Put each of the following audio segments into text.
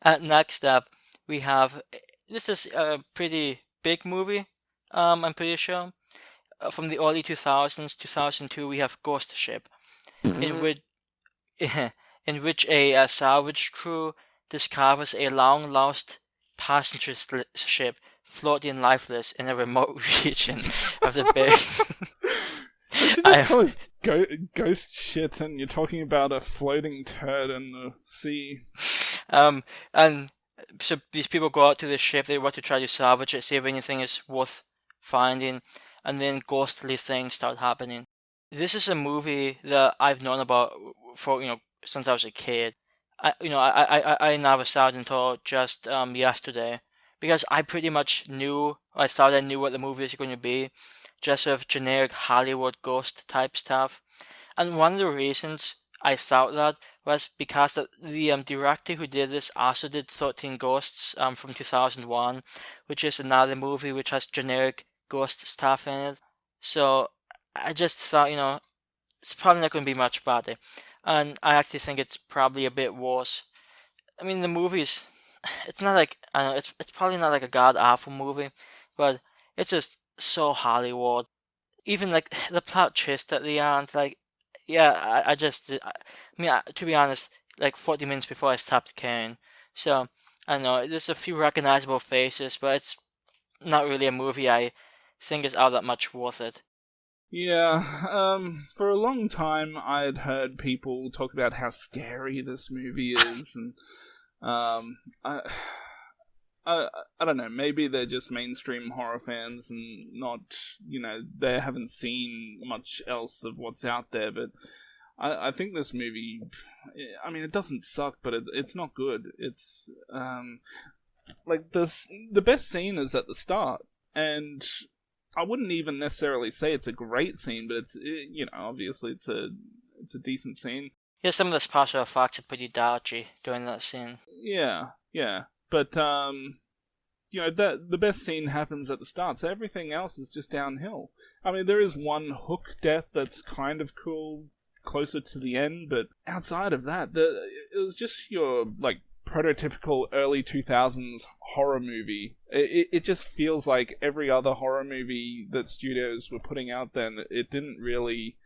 Next up, we have this is a pretty big movie. I'm pretty sure from the early 2000s, 2002. We have Ghost Ship, in which in which a salvage crew discovers a long lost passenger ship floating lifeless in a remote region of the Bay. Don't you just I call this ghost shit and you're talking about a floating turd in the sea? and so these people go out to the ship. They want to try to salvage it, see if anything is worth finding, and then ghostly things start happening. This is a movie that I've known about for since I was a kid. I never saw it until just yesterday because I pretty much knew. I thought I knew what the movie was going to be, just sort of generic Hollywood ghost type stuff. And one of the reasons I thought that was because the director who did this also did 13 Ghosts from 2001, which is another movie which has generic ghost stuff in it. So I just thought, it's probably not going to be much better. And I actually think it's probably a bit worse. I mean, the movie's, it's not like, I don't know, it's probably not like a god awful movie, but it's just so Hollywood. Even like the plot twist at the end, like, yeah, to be honest, like 40 minutes before I stopped caring. So, I don't know, there's a few recognizable faces, but it's not really a movie I think is all that much worth it. Yeah, for a long time I'd heard people talk about how scary this movie is, and um, I, I don't know, maybe they're just mainstream horror fans and not, they haven't seen much else of what's out there, but I think this movie, I mean, it doesn't suck, but it's not good. It's, like, the best scene is at the start, and I wouldn't even necessarily say it's a great scene, but obviously it's a decent scene. Yeah, some of the special effects are pretty dodgy during that scene. Yeah, yeah. But that the best scene happens at the start, so everything else is just downhill. I mean, there is one hook death that's kind of cool closer to the end, but outside of that, it was just your like prototypical early 2000s horror movie. It just feels like every other horror movie that studios were putting out then. It didn't really,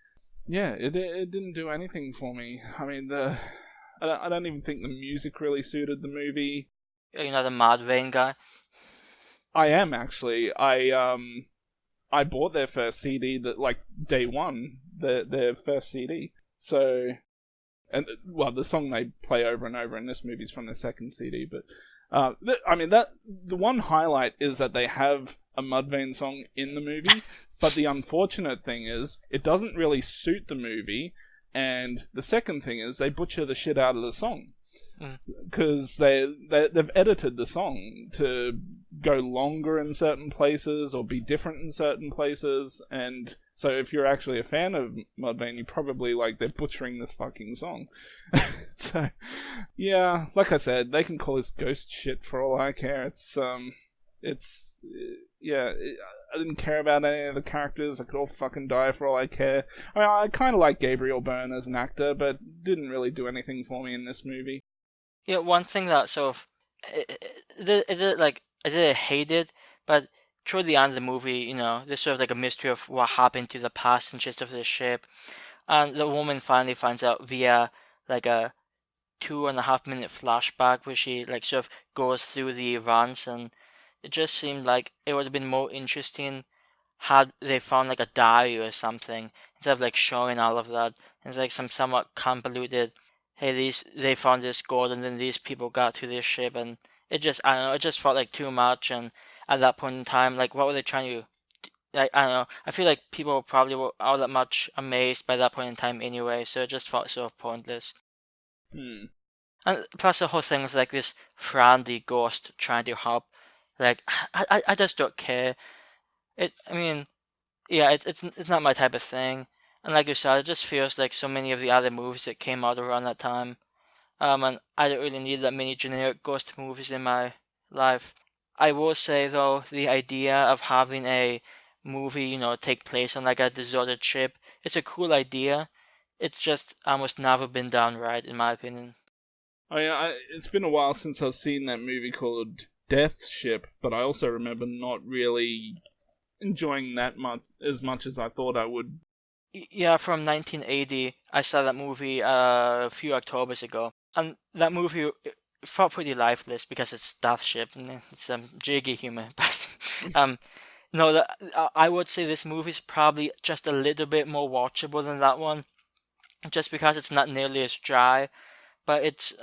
yeah, it didn't do anything for me. I mean, I don't even think the music really suited the movie. You're not a Mad Vein guy. I am actually. I bought their first CD that like day one, their first CD. So, and well, the song they play over and over in this movie is from their second CD. But I mean that the one highlight is that they have a Mudvayne song in the movie. But the unfortunate thing is it doesn't really suit the movie. And the second thing is they butcher the shit out of the song because they've edited the song to go longer in certain places or be different in certain places, and so if you're actually a fan of Mudvayne, you probably like they're butchering this fucking song. So yeah, like I said, they can call this ghost shit for all I care. It's yeah, I didn't care about any of the characters. I could all fucking die for all I care. I mean, I kind of like Gabriel Byrne as an actor, but didn't really do anything for me in this movie. Yeah, one thing that sort of I didn't hate it, but toward the end of the movie, there's sort of like a mystery of what happened to the passengers of the ship, and the woman finally finds out via like a 2.5 minute flashback where she like sort of goes through the events, and it just seemed like it would have been more interesting had they found like a diary or something instead of like showing all of that. It's like some somewhat convoluted. Hey, they found this gold, and then these people got to this ship, and I don't know, it just felt like too much. And at that point in time, like what were they trying to? Like I don't know. I feel like people probably were all that much amazed by that point in time anyway, so it just felt sort of pointless. Hmm. And plus the whole thing was like this friendly ghost trying to help. Like I just don't care. I mean, yeah, it's not my type of thing. And like you said, it just feels like so many of the other movies that came out around that time. And I don't really need that many generic ghost movies in my life. I will say though, the idea of having a movie, take place on like a deserted ship, it's a cool idea. It's just almost never been done right, in my opinion. It's been a while since I've seen that movie called Death Ship, but I also remember not really enjoying that much as I thought I would. Yeah, from 1980. I saw that movie a few Octobers ago, and that movie felt pretty lifeless because it's Death Ship and it's jiggy humor. But no, I would say this movie's probably just a little bit more watchable than that one, just because it's not nearly as dry. But it's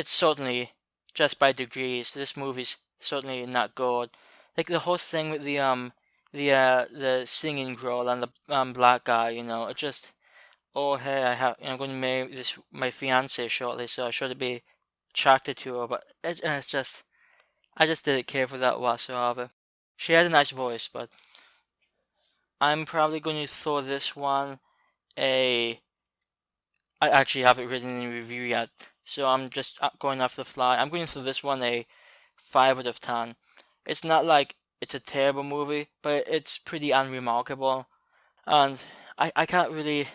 certainly just by degrees. This movie's certainly not good. Like the whole thing with the singing girl and the black guy, it just, oh hey, I'm going to marry this my fiance shortly, so I should be attracted to her. But it's just, I just didn't care for that whatsoever. She had a nice voice, but I'm probably going to throw this one a. I actually haven't written any review yet, so I'm just going off the fly. I'm going to throw this one a 5 out of 10. It's not like it's a terrible movie, but it's pretty unremarkable, and I can't really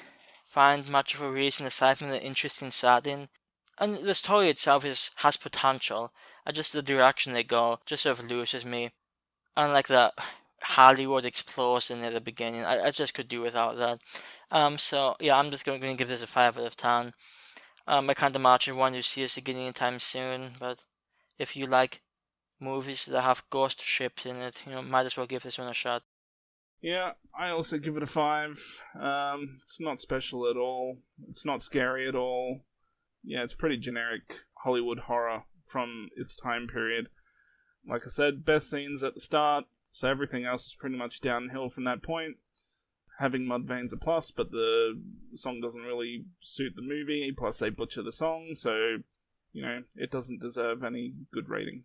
find much of a reason aside from the interesting setting. And the story itself has potential, and just the direction they go just sort of loses me. And like the Hollywood explosion at the beginning, I just could do without that. So yeah, I'm just going to give this a 5 out of 10. I can't imagine one to see this again anytime soon, but if you like movies that have ghost ships in it, might as well give this one a shot. Yeah, I also give it a 5. It's not special at all. It's not scary at all. Yeah, it's pretty generic Hollywood horror from its time period. Like I said, best scenes at the start, so everything else is pretty much downhill from that point. Having Mudvayne's a plus, but the song doesn't really suit the movie, plus they butcher the song, so, it doesn't deserve any good rating.